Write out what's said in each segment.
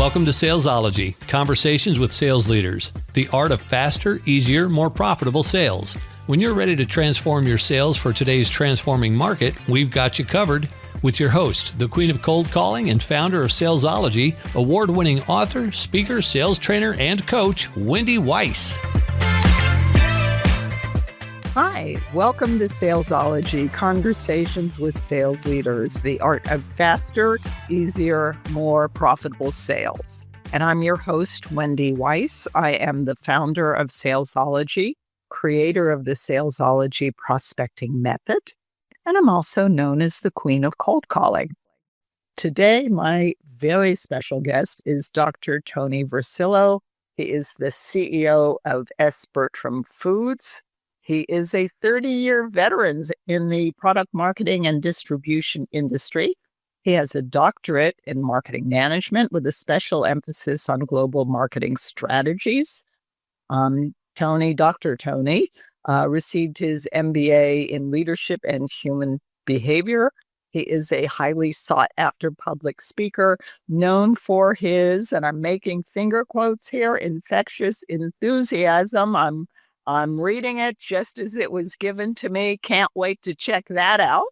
Welcome to Salesology, conversations with sales leaders, the art of faster, easier, more profitable sales. When you're ready to transform your sales for today's transforming market, we've got you covered. With your host, the queen of cold calling and founder of Salesology, award-winning author, speaker, sales trainer, and coach, Wendy Weiss. Hi, welcome to Salesology, conversations with sales leaders, the art of faster, easier, more profitable sales. And I'm your host, Wendy Weiss. I am the founder of Salesology, creator of the Salesology prospecting method, and I'm also known as the queen of cold calling. Today, my very special guest is Dr. Tony Versillo. He is the CEO of S. Bertram Foods. He is a 30-year veteran in the product marketing and distribution industry. He has a doctorate in marketing management with a special emphasis on global marketing strategies. Dr. Tony received his MBA in leadership and human behavior. He is a highly sought-after public speaker known for his, and I'm making finger quotes here, infectious enthusiasm. I'm reading it just as it was given to me. Can't wait to check that out.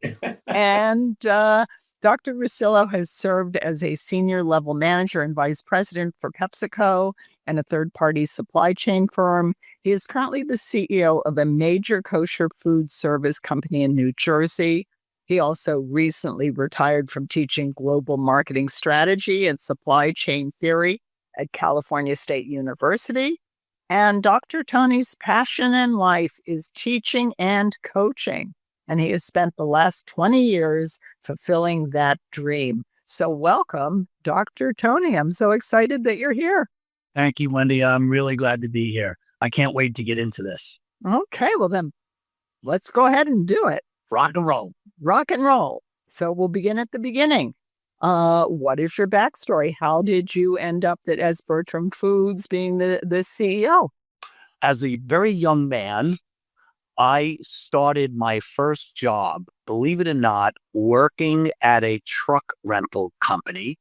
And Dr. Versillo has served as a senior level manager and vice president for PepsiCo and a third-party supply chain firm. He is currently the CEO of a major kosher food service company in New Jersey. He also recently retired from teaching global marketing strategy and supply chain theory at California State University. And Dr. Tony's passion in life is teaching and coaching. And he has spent the last 20 years fulfilling that dream. So welcome, Dr. Tony. I'm so excited that you're here. Thank you, Wendy. I'm really glad to be here. I can't wait to get into this. Okay, well then, let's go ahead and do it. Rock and roll. Rock and roll. So we'll begin at the beginning. What is your backstory? How did you end up at S. Bertram Foods being the CEO? As a very young man, I started my first job, believe it or not, working at a truck rental company.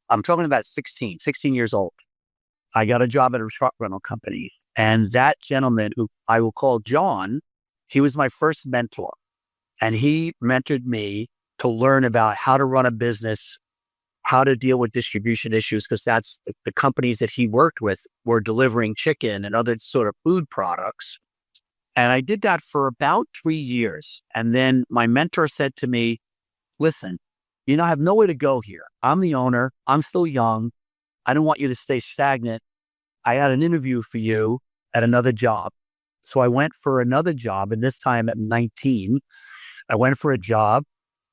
I'm talking about 16 years old. I got a job at a truck rental company. And that gentleman, who I will call John, he was my first mentor. And he mentored me to learn about how to run a business, how to deal with distribution issues, because that's the companies that he worked with were delivering chicken and other sort of food products. And I did that for about 3 years. And then my mentor said to me, listen, I have nowhere to go here. I'm the owner. I'm still young. I don't want you to stay stagnant. I had an interview for you at another job. So I went for another job. And this time at 19, I went for a job.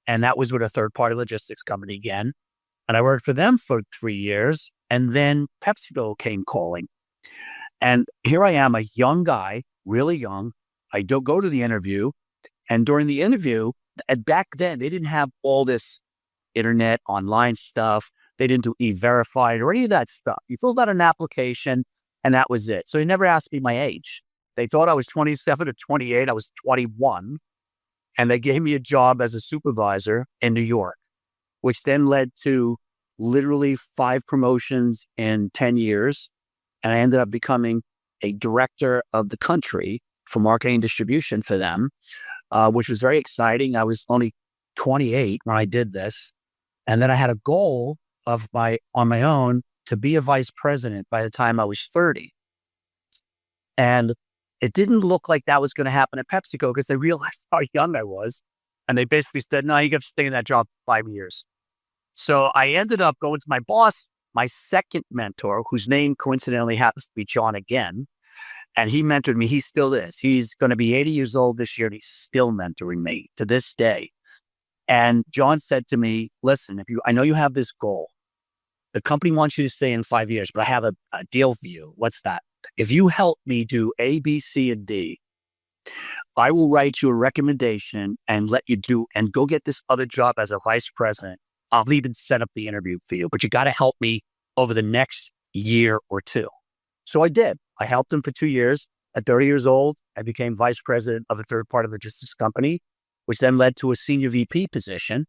And that was with a third-party logistics company again. And I worked for them for 3 years. And then PepsiCo came calling. And here I am, a young guy, really young. I don't go to the interview. And during the interview, back then, they didn't have all this internet, online stuff. They didn't do E-Verify or any of that stuff. You filled out an application, and that was it. So they never asked me my age. They thought I was 27 or 28. I was 21. And they gave me a job as a supervisor in New York, which then led to literally 5 promotions in 10 years. And I ended up becoming a director of the country for marketing and distribution for them, which was very exciting. I was only 28 when I did this. And then I had a goal on my own to be a vice president by the time I was 30. And it didn't look like that was going to happen at PepsiCo because they realized how young I was. And they basically said, no, you got to stay in that job 5 years. So I ended up going to my boss, my second mentor, whose name coincidentally happens to be John again. And he mentored me. He still is. He's going to be 80 years old this year. And he's still mentoring me to this day. And John said to me, listen, I know you have this goal. The company wants you to stay in 5 years, but I have a deal for you. What's that? If you help me do A, B, C, and D, I will write you a recommendation and let you do and go get this other job as a vice president. I'll even set up the interview for you, but you got to help me over the next year or two. So I did. I helped him for 2 years. At 30 years old, I became vice president of a third-party logistics company, which then led to a senior VP position.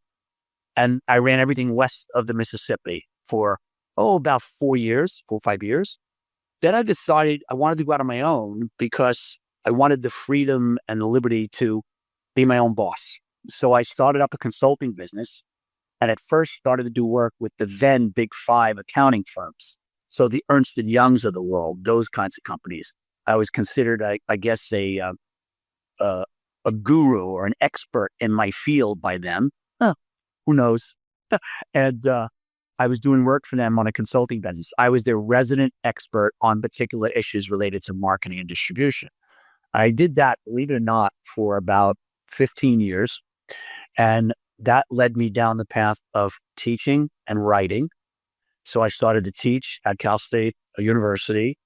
And I ran everything west of the Mississippi for about 4 or 5 years. Then I decided I wanted to go out on my own because I wanted the freedom and the liberty to be my own boss. So I started up a consulting business, and at first started to do work with the then big five accounting firms. So the Ernst and Youngs of the world, those kinds of companies. I was considered, I guess, a guru or an expert in my field by them. Who knows? And I was doing work for them on a consulting business. I was their resident expert on particular issues related to marketing and distribution. I did that, believe it or not, for about 15 years. And that led me down the path of teaching and writing. So I started to teach at Cal State University,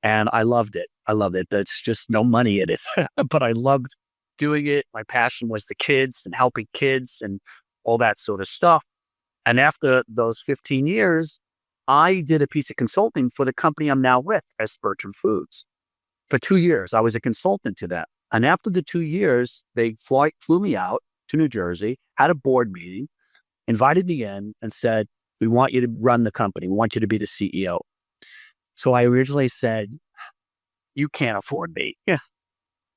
and I loved it. I loved it. There's just no money in it, but I loved doing it. My passion was the kids and helping kids and all that sort of stuff. And after those 15 years, I did a piece of consulting for the company I'm now with, Salesperson Foods. For 2 years, I was a consultant to them. And after the 2 years, they flew me out to New Jersey, had a board meeting, invited me in and said, we want you to run the company. We want you to be the CEO. So I originally said, you can't afford me. Yeah.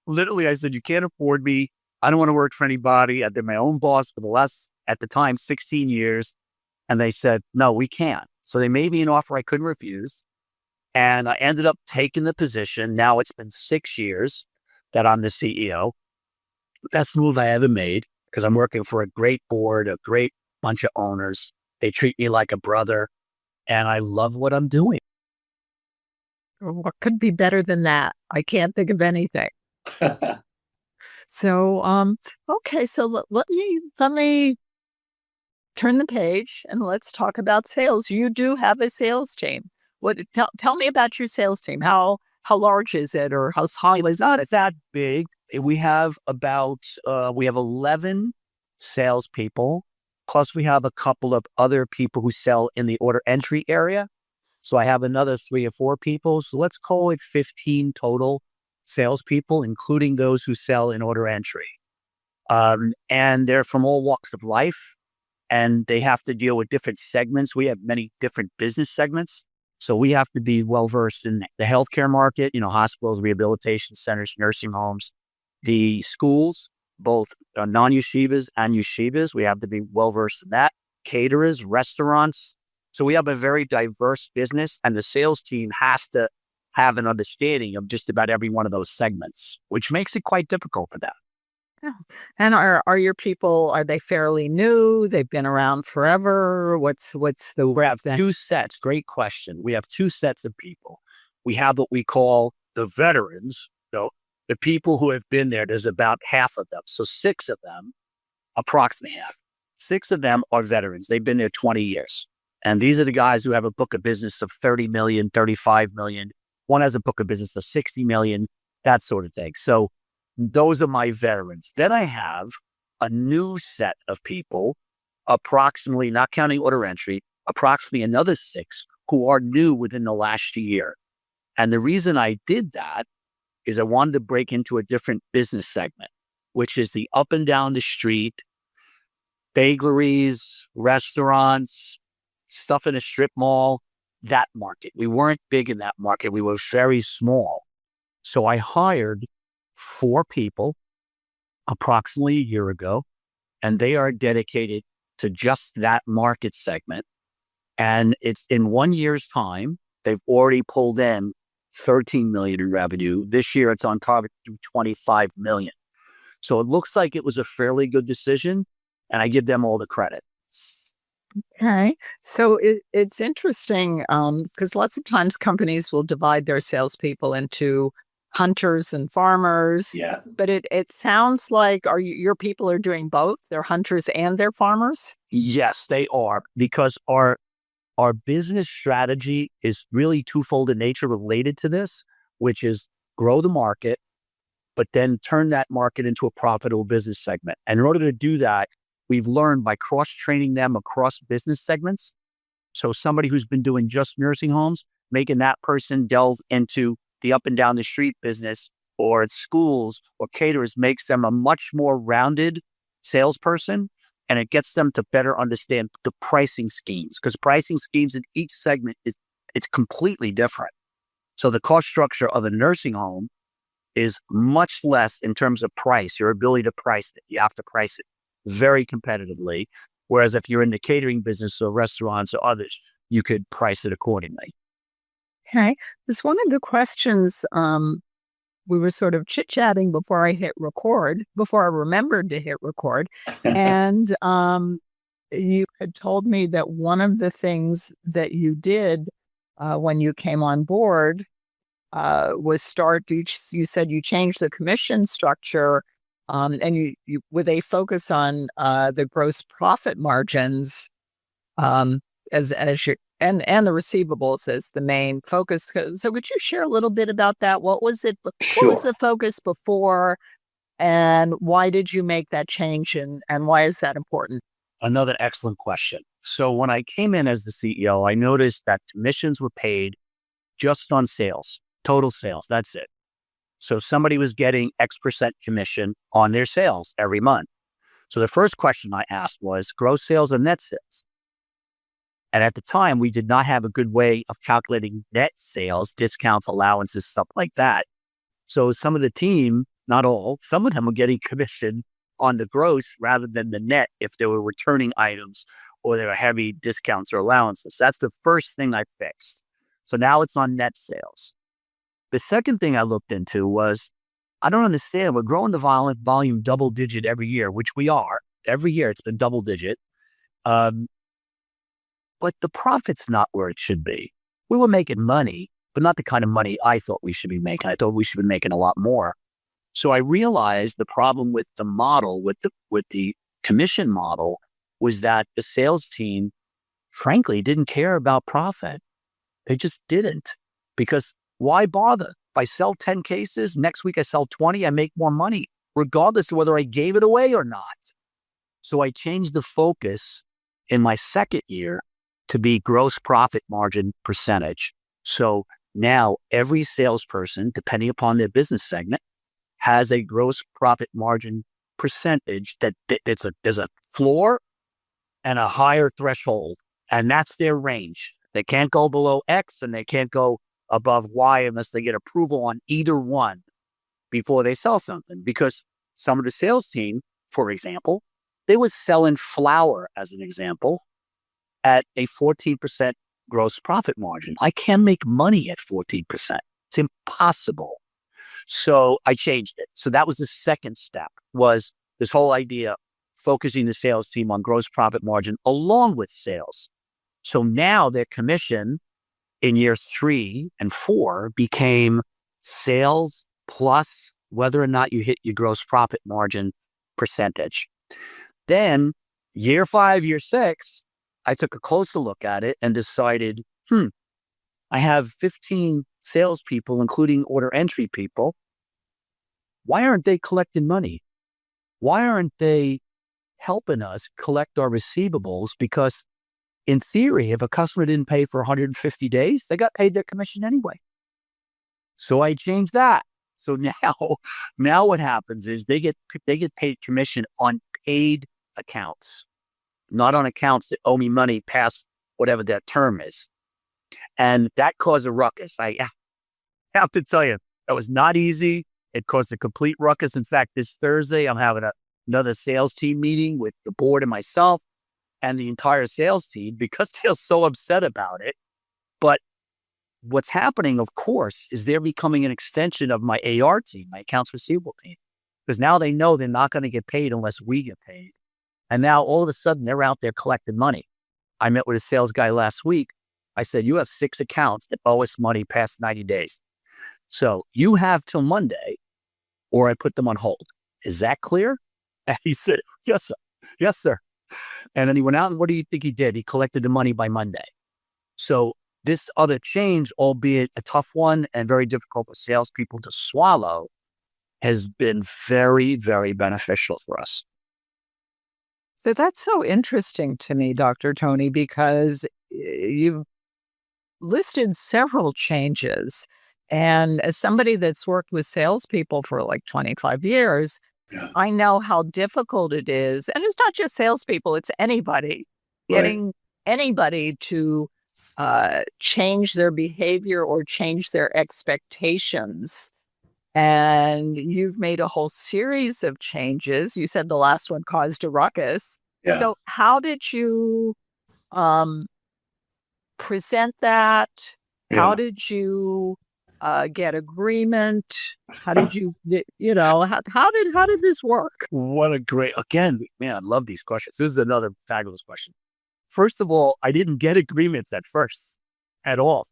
Literally, I said, you can't afford me. I don't want to work for anybody. I've been my own boss for the last, at the time, 16 years. And they said, no, we can't. So they made me an offer I couldn't refuse. And I ended up taking the position. Now it's been 6 years that I'm the CEO. Best move I ever made because I'm working for a great board, a great bunch of owners. They treat me like a brother, and I love what I'm doing. What could be better than that? I can't think of anything. So, okay, so let me turn the page and let's talk about sales. You do have a sales team. Tell me about your sales team. How large is it, or how small is it? It's not that big. We have 11 salespeople, plus we have a couple of other people who sell in the order entry area. So I have another 3 or 4 people. So let's call it 15 total salespeople, including those who sell in order entry. And they're from all walks of life, and they have to deal with different segments. We have many different business segments. So we have to be well-versed in the healthcare market, hospitals, rehabilitation centers, nursing homes, the schools, both non-yeshivas and yeshivas. We have to be well-versed in that. Caterers, restaurants. So we have a very diverse business, and the sales team has to have an understanding of just about every one of those segments, which makes it quite difficult for them. Yeah. And are your people, are they fairly new? They've been around forever? What's the We have 2 sets. Great question. We have 2 sets of people. We have what we call the veterans, the people who have been there. There's about half of them. So 6 of them, approximately half. 6 of them are veterans. They've been there 20 years. And these are the guys who have a book of business of 30 million, 35 million. One has a book of business of 60 million, that sort of thing. So those are my veterans. Then I have a new set of people, approximately, not counting order entry, approximately another 6 who are new within the last year. And the reason I did that is I wanted to break into a different business segment, which is the up and down the street, bagleries, restaurants, stuff in a strip mall, that market. We weren't big in that market. We were very small. So I hired 4 people approximately a year ago, and they are dedicated to just that market segment. And it's in 1 year's time, they've already pulled in 13 million in revenue. This year, it's on target to do 25 million. So it looks like it was a fairly good decision, and I give them all the credit. Okay. So it's interesting because lots of times companies will divide their salespeople into hunters and farmers. Yeah. But it sounds like your people are doing both? They're hunters and they're farmers? Yes, they are, because our business strategy is really twofold in nature related to this, which is grow the market, but then turn that market into a profitable business segment. And in order to do that, we've learned by cross-training them across business segments. So somebody who's been doing just nursing homes, making that person delve into the up and down the street business, or at schools or caterers, makes them a much more rounded salesperson and it gets them to better understand the pricing schemes, because pricing schemes in each segment it's completely different. So the cost structure of a nursing home is much less in terms of price, your ability to price it. You have to price it very competitively. Whereas if you're in the catering business or restaurants or others, you could price it accordingly. Okay. This one of the questions we were sort of chit-chatting before I hit record, before I remembered to hit record. And you had told me that one of the things that you did when you came on board was you said you changed the commission structure and you with a focus on the gross profit margins as your and the receivables as the main focus. So could you share a little bit about that? What was it? What was Sure. the focus before, and why did you make that change, and why is that important? Another excellent question. So when I came in as the CEO, I noticed that commissions were paid just on sales, total sales. That's it. So somebody was getting X% commission on their sales every month. So the first question I asked was gross sales or net sales? And at the time, we did not have a good way of calculating net sales, discounts, allowances, stuff like that. So some of the team, not all, some of them were getting commission on the gross rather than the net if they were returning items or there were heavy discounts or allowances. That's the first thing I fixed. So now it's on net sales. The second thing I looked into was, I don't understand. We're growing the volume double digit every year, which we are. Every year it's been double digit. But the profit's not where it should be. We were making money, but not the kind of money I thought we should be making. I thought we should be making a lot more. So I realized the problem with the model, with the commission model, was that the sales team, frankly, didn't care about profit. They just didn't. Because why bother? If I sell 10 cases, next week I sell 20, I make more money, regardless of whether I gave it away or not. So I changed the focus in my second year to be gross profit margin percentage. So now every salesperson, depending upon their business segment, has a gross profit margin percentage that there's a floor and a higher threshold, and that's their range. They can't go below X and they can't go above Y unless they get approval on either one before they sell something. Because some of the sales team, for example, they was selling flour as an example at a 14% gross profit margin. I can't make money at 14%. It's impossible. So I changed it. So that was the second step, was this whole idea focusing the sales team on gross profit margin along with sales. So now their commission in year 3 and 4 became sales plus whether or not you hit your gross profit margin percentage. Then year 5, year 6, I took a closer look at it and decided, I have 15 salespeople, including order entry people. Why aren't they collecting money? Why aren't they helping us collect our receivables? Because in theory, if a customer didn't pay for 150 days, they got paid their commission anyway. So I changed that. So now what happens is they get paid commission on paid accounts, not on accounts that owe me money past whatever that term is. And that caused a ruckus. I have to tell you, that was not easy. It caused a complete ruckus. In fact, this Thursday, I'm having another sales team meeting with the board and myself and the entire sales team because they're so upset about it. But what's happening, of course, is they're becoming an extension of my AR team, my accounts receivable team, because now they know they're not going to get paid unless we get paid. And now all of a sudden they're out there collecting money. I met with a sales guy last week. I said, you have 6 accounts that owe us money past 90 days. So you have till Monday or I put them on hold. Is that clear? And he said, yes, sir. Yes, sir. And then he went out and what do you think he did? He collected the money by Monday. So this other change, albeit a tough one and very difficult for salespeople to swallow, has been very, very beneficial for us. So that's so interesting to me, Dr. Tony, because you've listed several changes. And as somebody that's worked with salespeople for like 25 years, Yeah. I know how difficult it is. And it's not just salespeople, it's anybody. Right. Getting anybody to change their behavior or change their expectations. And you've made a whole series of changes. You said the last one caused a ruckus. Yeah. So how did you um, present that? How Yeah. did you get agreement? How did how did this work? What a great, again, man, I love these questions. This is another fabulous question. First of all, I didn't get agreements at first at all.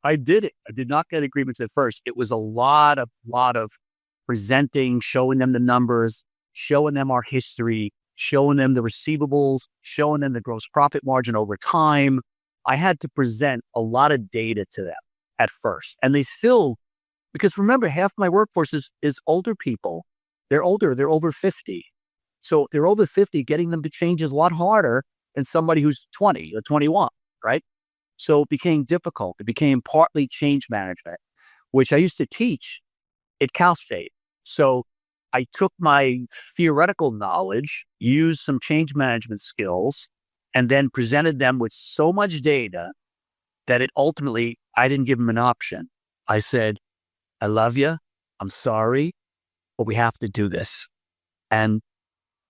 I did it. I did not get agreements at first. It was a lot of presenting, showing them the numbers, showing them our history, showing them the receivables, showing them the gross profit margin over time. I had to present a lot of data to them at first. And they still, because remember, half my workforce is older people. They're older, they're over 50. So if they're over 50, getting them to change is a lot harder than somebody who's 20 or 21, right? So it became difficult. It became partly change management, which I used to teach at Cal State. So I took my theoretical knowledge, used some change management skills, and then presented them with so much data that it ultimately, I didn't give them an option. I said, I love you. I'm sorry, but we have to do this. And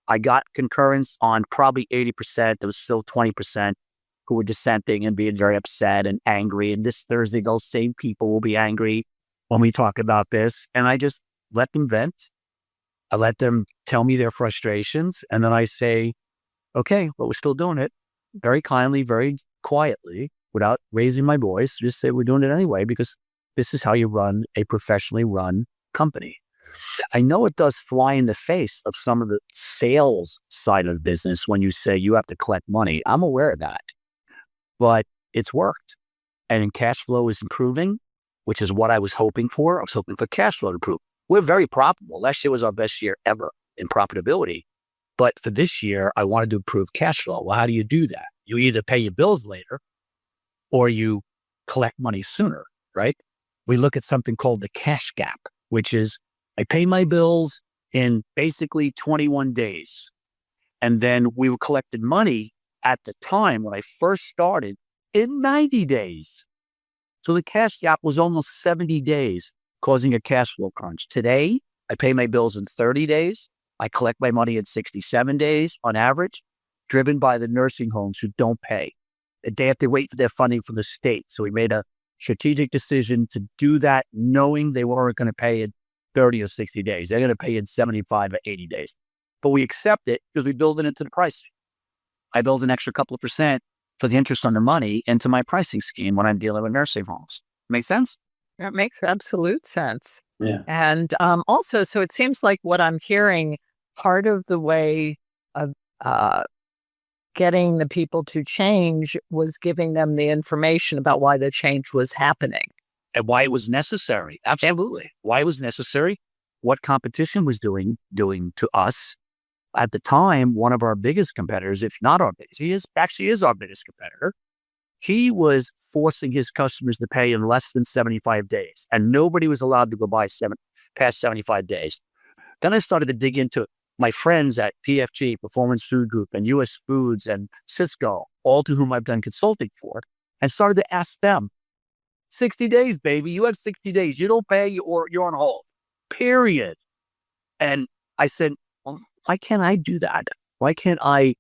I got concurrence on probably 80%. There was still 20% who were dissenting and being very upset and angry. And this Thursday, those same people will be angry when we talk about this. And I just let them vent. I let them tell me their frustrations. And then I say, okay, but we're still doing it very kindly, very quietly, without raising my voice. Just say we're doing it anyway, because this is how you run a professionally run company. I know it does fly in the face of some of the sales side of the business when you say you have to collect money. I'm aware of that, but it's worked. And cash flow is improving, which is what I was hoping for. I was hoping for cash flow to improve. We're very profitable. Last year was our best year ever in profitability. But for this year, I wanted to improve cash flow. Well, how do you do that? You either pay your bills later or you collect money sooner, right? We look at something called the cash gap, which is I pay my bills in basically 21 days. And then we were collecting money at the time when I first started in 90 days. So the cash gap was almost 70 days, causing a cash flow crunch. Today, I pay my bills in 30 days. I collect my money in 67 days on average, driven by the nursing homes who don't pay. They have to wait for their funding from the state. So we made a strategic decision to do that, knowing they weren't going to pay in 30 or 60 days. They're going to pay in 75 or 80 days. But we accept it because we build it into the pricing. I build an extra couple of percent for the interest on the money into my pricing scheme when I'm dealing with nursing homes. Make sense? That makes absolute sense. Yeah. And also, so it seems like what I'm hearing, part of the way of getting the people to change was giving them the information about why the change was happening. And why it was necessary. Absolutely. Why it was necessary, what competition was doing to us. At the time, one of our biggest competitors, if not our biggest, he actually is our biggest competitor. He was forcing his customers to pay in less than 75 days, and nobody was allowed to go past 75 days. Then I started to dig into my friends at PFG, Performance Food Group, and US Foods, and Cisco, all to whom I've done consulting for, and started to ask them, 60 days, baby, you have 60 days. You don't pay or you're on hold, period. And I said, well, why can't I do that? Why can't I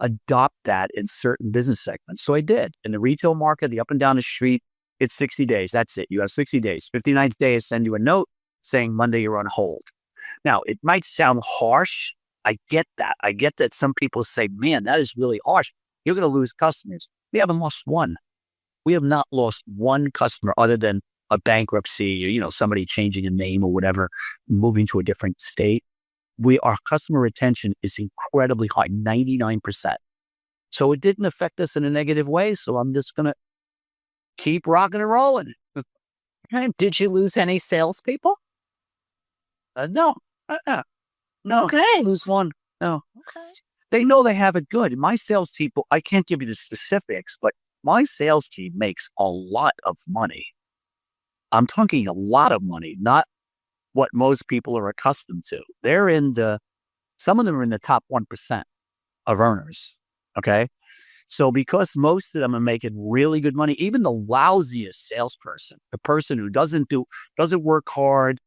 adopt that in certain business segments? So I did. In the retail market, the up and down the street, it's 60 days. That's it. You have 60 days. 59th day, I send you a note saying Monday you're on hold. Now, it might sound harsh. I get that. I get that some people say, man, that is really harsh. You're going to lose customers. We haven't lost one. We have not lost one customer other than a bankruptcy or, somebody changing a name or whatever, moving to a different state. Our customer retention is incredibly high, 99%. So it didn't affect us in a negative way. So I'm just going to keep rocking and rolling. Did you lose any salespeople? No. No. Okay. Lose one. No. Okay. They know they have it good. My sales people, I can't give you the specifics, but my sales team makes a lot of money. I'm talking a lot of money, not what most people are accustomed to. Some of them are in the top 1% of earners. Okay. So because most of them are making really good money, even the lousiest salesperson, the person who doesn't work hard,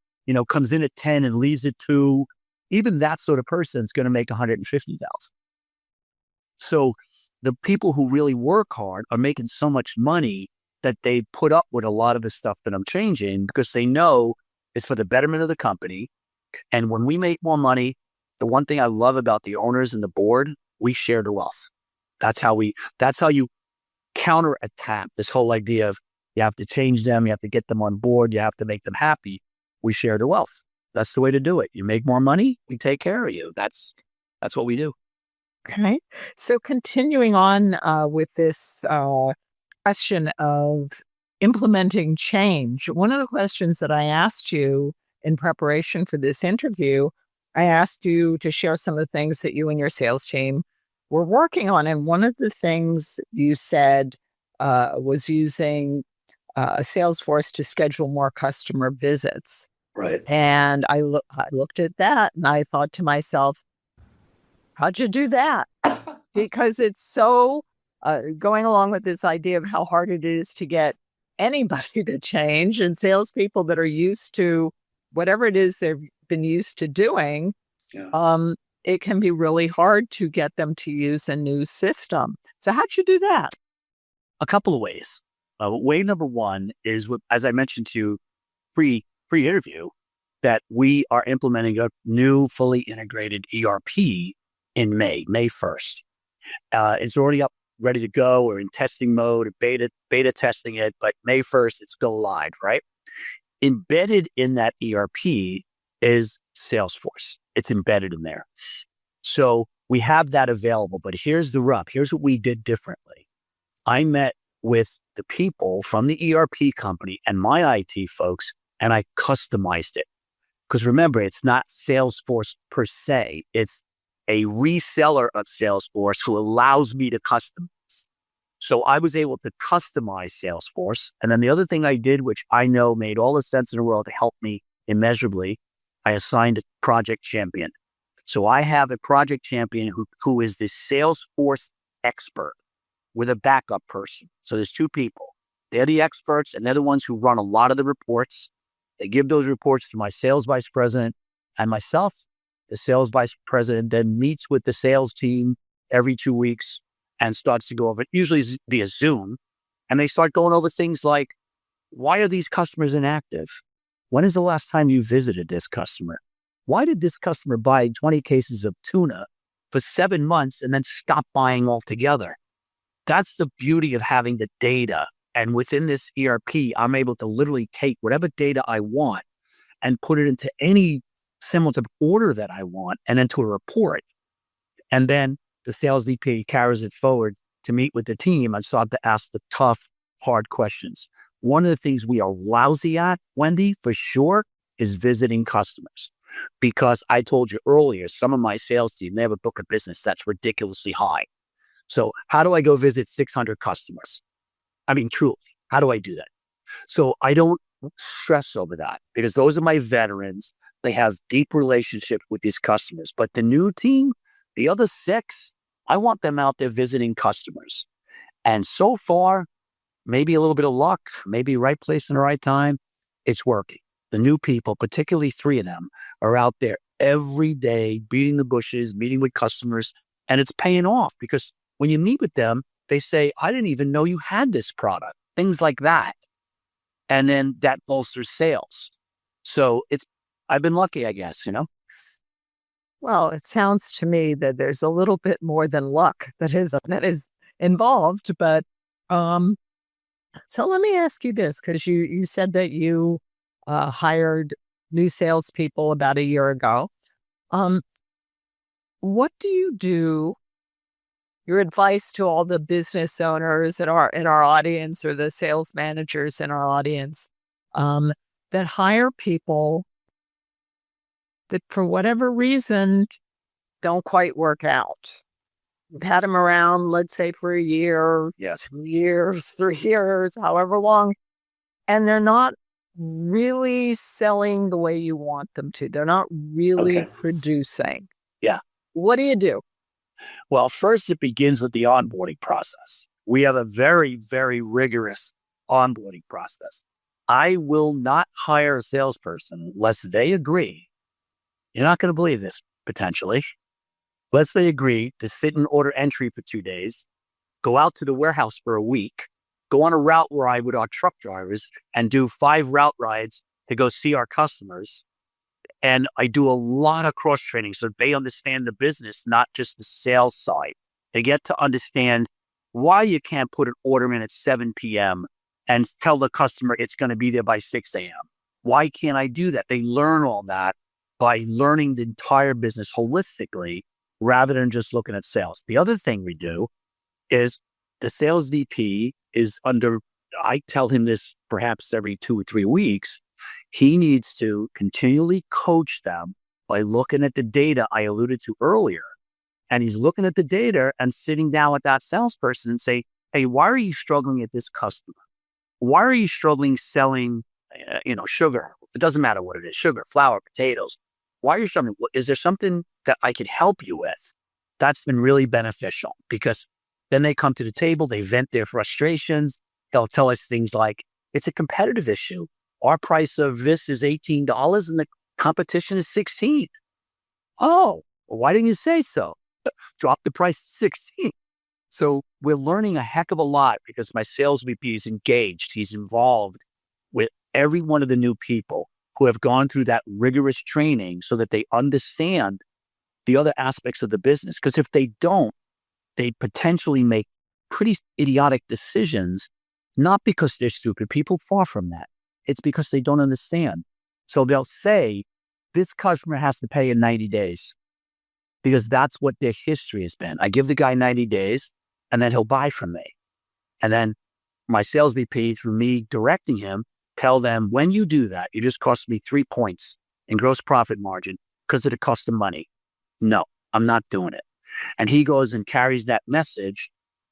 comes in at 10 and leaves at 2, even that sort of person is going to make 150,000. So the people who really work hard are making so much money that they put up with a lot of the stuff that I'm changing because they know it's for the betterment of the company. And when we make more money, the one thing I love about the owners and the board, we share the wealth. That's how you counterattack this whole idea of you have to change them, you have to get them on board, you have to make them happy. We share the wealth. That's the way to do it. You make more money, we take care of you. That's what we do. Okay. So continuing on with this question of implementing change, one of the questions that I asked you in preparation for this interview, I asked you to share some of the things that you and your sales team were working on. And one of the things you said was using Salesforce to schedule more customer visits. Right. And I looked at that and I thought to myself, how'd you do that? Because it's so going along with this idea of how hard it is to get anybody to change, and salespeople that are used to whatever it is they've been used to doing. Yeah. It can be really hard to get them to use a new system. So how'd you do that? A couple of ways. Way number one is, as I mentioned to you pre-interview, that we are implementing a new fully integrated ERP in May 1st. It's already up, ready to go. We're in testing mode, beta testing it, but May 1st, it's go live, right? Embedded in that ERP is Salesforce. It's embedded in there. So we have that available, but here's the rub. Here's what we did differently. I met with the people from the ERP company and my IT folks, and I customized it. Because remember, it's not Salesforce per se. It's a reseller of Salesforce who allows me to customize. So I was able to customize Salesforce. And then the other thing I did, which I know made all the sense in the world to help me immeasurably, I assigned a project champion. So I have a project champion who is the Salesforce expert with a backup person. So there's two people. They're the experts, and they're the ones who run a lot of the reports. They give those reports to my sales vice president and myself. The sales vice president then meets with the sales team every 2 weeks and starts to go over it, usually via Zoom. And they start going over things like, why are these customers inactive? When is the last time you visited this customer? Why did this customer buy 20 cases of tuna for 7 months and then stop buying altogether? That's the beauty of having the data. And within this ERP, I'm able to literally take whatever data I want and put it into any similar order that I want and into a report. And then the sales VP carries it forward to meet with the team and start to ask the tough, hard questions. One of the things we are lousy at, Wendy, for sure, is visiting customers. Because I told you earlier, some of my sales team, they have a book of business that's ridiculously high. So how do I go visit 600 customers? I mean, truly, how do I do that? So I don't stress over that because those are my veterans. They have deep relationships with these customers. But the new team, the other 6, I want them out there visiting customers. And so far, maybe a little bit of luck, maybe right place in the right time, it's working. The new people, particularly 3 of them, are out there every day, beating the bushes, meeting with customers, and it's paying off because when you meet with them, they say, I didn't even know you had this product, things like that. And then that bolsters sales. So I've been lucky, I guess, Well, it sounds to me that there's a little bit more than luck that is involved. But so let me ask you this, because you said that you hired new salespeople about a year ago. What do you do? Your advice to all the business owners in our audience, or the sales managers in our audience, that hire people that for whatever reason don't quite work out. You've had them around, let's say, for a year, Yes. 2 years, 3 years, however long, and they're not really selling the way you want them to. They're not really Okay. producing. Yeah. What do you do? Well, first it begins with the onboarding process. We have a very, very rigorous onboarding process. I will not hire a salesperson unless they agree. You're not going to believe this potentially. Unless they agree to sit and order entry for 2 days, go out to the warehouse for a week, go on a route ride with our truck drivers and do 5 route rides to go see our customers. And I do a lot of cross training so they understand the business, not just the sales side. They get to understand why you can't put an order in at 7 p.m. and tell the customer it's going to be there by 6 a.m. Why can't I do that? They learn all that by learning the entire business holistically rather than just looking at sales. The other thing we do is the sales VP is under, I tell him this perhaps every 2 or 3 weeks. He needs to continually coach them by looking at the data I alluded to earlier. And he's looking at the data and sitting down with that salesperson and say, hey, why are you struggling at this customer? Why are you struggling selling, sugar? It doesn't matter what it is, sugar, flour, potatoes. Why are you struggling? Is there something that I could help you with? That's been really beneficial because then they come to the table, they vent their frustrations. They'll tell us things like, it's a competitive issue. Our price of this is $18 and the competition is $16. Oh, well, why didn't you say so? Drop the price to $16. So we're learning a heck of a lot because my sales VP is engaged. He's involved with every one of the new people who have gone through that rigorous training so that they understand the other aspects of the business. Because if they don't, they potentially make pretty idiotic decisions, not because they're stupid. People far from that. It's because they don't understand. So they'll say, this customer has to pay in 90 days because that's what their history has been. I give the guy 90 days and then he'll buy from me. And then my sales VP, through me directing him, tell them, when you do that, you just cost me 3 points in gross profit margin because of the cost of money. No, I'm not doing it. And he goes and carries that message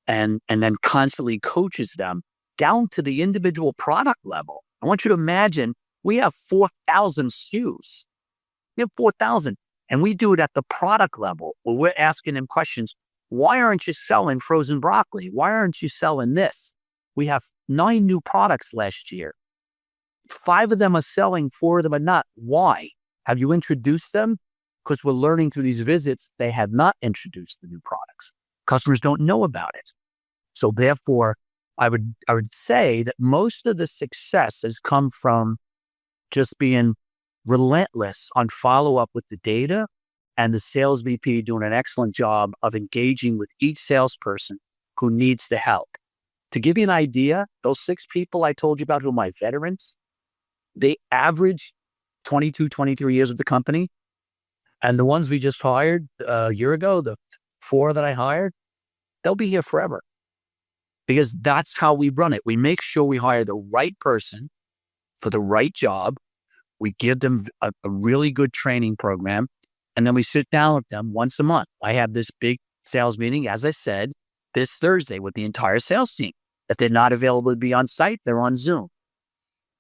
and then constantly coaches them down to the individual product level. I want you to imagine we have 4,000 SKUs. We have 4,000. And we do it at the product level where we're asking them questions. Why aren't you selling frozen broccoli? Why aren't you selling this? We have 9 new products last year. 5 of them are selling, 4 of them are not. Why? Have you introduced them? Because we're learning through these visits, they have not introduced the new products. Customers don't know about it. So therefore, I would say that most of the success has come from just being relentless on follow-up with the data and the sales VP doing an excellent job of engaging with each salesperson who needs the help. To give you an idea, those 6 people I told you about who are my veterans, they average 22, 23 years with the company. And the ones we just hired a year ago, the 4 that I hired, they'll be here forever. Because that's how we run it. We make sure we hire the right person for the right job. We give them a really good training program. And then we sit down with them once a month. I have this big sales meeting, as I said, this Thursday with the entire sales team. If they're not available to be on site, they're on Zoom.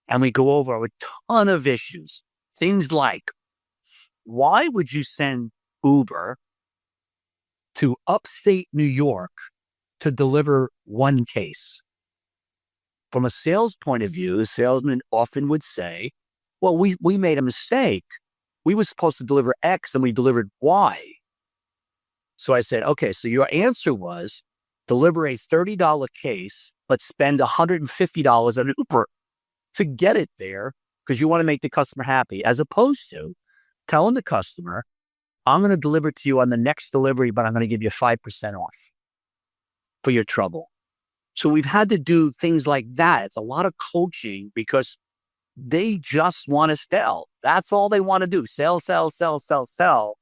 And we go over a ton of issues. Things like, why would you send Uber to upstate New York to deliver 1 case? From a sales point of view, the salesman often would say, well, we made a mistake. We were supposed to deliver X and we delivered Y. So I said, okay, so your answer was deliver a $30 case, but spend $150 on Uber to get it there because you want to make the customer happy, as opposed to telling the customer, I'm going to deliver to you on the next delivery, but I'm going to give you 5% off for your trouble. So we've had to do things like that. It's a lot of coaching because they just want to sell. That's all they want to do. Sell, sell, sell, sell, sell,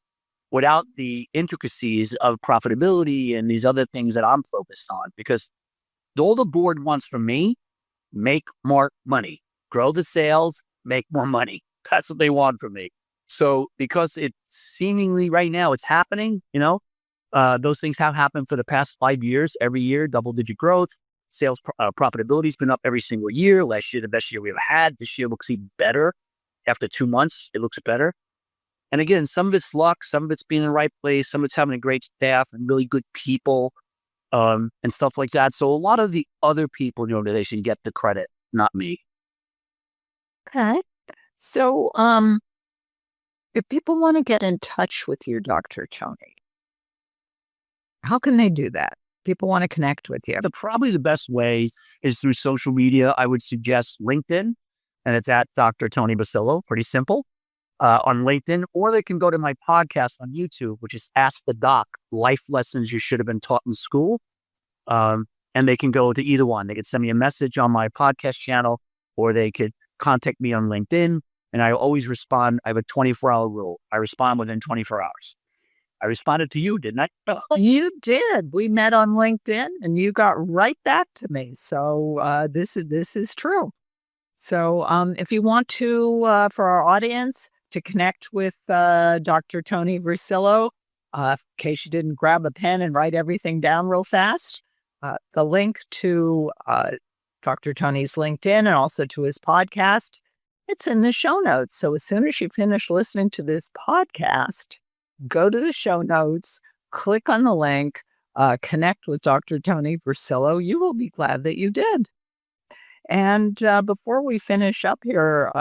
without the intricacies of profitability and these other things that I'm focused on. Because all the board wants from me, make more money, grow the sales, make more money. That's what they want from me. So because it seemingly right now it's happening, those things have happened for the past 5 years, every year, double-digit growth. Sales profitability's been up every single year. Last year, the best year we ever had. This year looks even better. After 2 months, it looks better. And again, some of it's luck, some of it's being in the right place, some of it's having a great staff and really good people, and stuff like that. So a lot of the other people in the organization get the credit, not me. Okay. So, if people want to get in touch with you, Dr. Tony, how can they do that? People want to connect with you. Probably the best way is through social media. I would suggest LinkedIn, and it's at Dr. Tony Basillo. Pretty simple on LinkedIn, or they can go to my podcast on YouTube, which is Ask the Doc: Life Lessons You Should Have Been Taught in School. And they can go to either one. They could send me a message on my podcast channel, or they could contact me on LinkedIn, and I always respond. I have a 24-hour rule. I respond within 24 hours. I responded to you, didn't I? You did. We met on LinkedIn and you got right back to me. So this is true. So if you want to, for our audience, to connect with Dr. Tony Versillo, in case you didn't grab a pen and write everything down real fast, the link to Dr. Tony's LinkedIn and also to his podcast, it's in the show notes. So as soon as you finish listening to this podcast, go to the show notes, click on the link, connect with Dr. Tony Versillo. You will be glad that you did. And before we finish up here,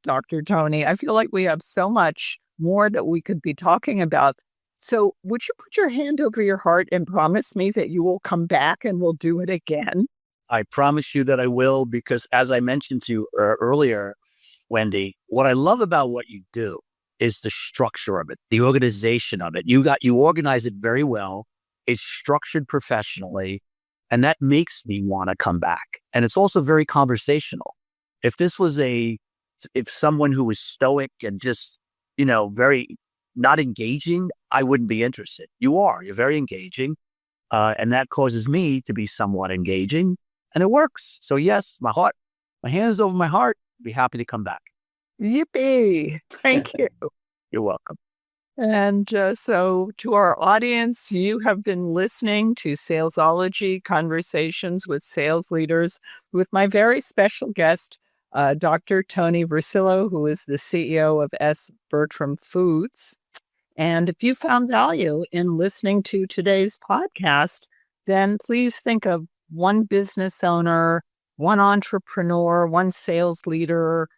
Dr. Tony, I feel like we have so much more that we could be talking about. So would you put your hand over your heart and promise me that you will come back and we'll do it again? I promise you that I will, because as I mentioned to you earlier, Wendy, what I love about what you do is the structure of it, the organization of it. You organize it very well. It's structured professionally, and that makes me want to come back. And it's also very conversational. If someone who was stoic and just, very not engaging, I wouldn't be interested. You're very engaging. And that causes me to be somewhat engaging, and it works. So yes, my hand is over my heart. I'd be happy to come back. Yippee. Thank you. You're welcome. And so to our audience, you have been listening to Salesology, Conversations with Sales Leaders, with my very special guest, Dr. Tony Versillo, who is the CEO of S. Bertram Foods. And if you found value in listening to today's podcast, then please think of one business owner, one entrepreneur, one sales leader,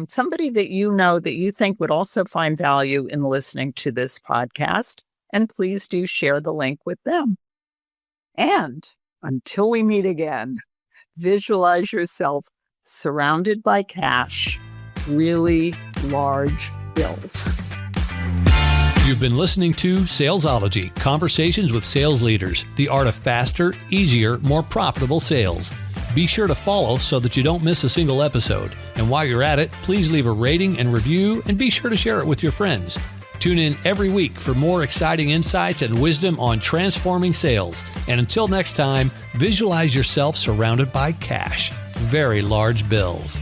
somebody that you know that you think would also find value in listening to this podcast, and please do share the link with them. And until we meet again, visualize yourself surrounded by cash, really large bills. You've been listening to Salesology, Conversations with Sales Leaders, the art of faster, easier, more profitable sales. Be sure to follow so that you don't miss a single episode. And while you're at it, please leave a rating and review, and be sure to share it with your friends. Tune in every week for more exciting insights and wisdom on transforming sales. And until next time, visualize yourself surrounded by cash, very large bills.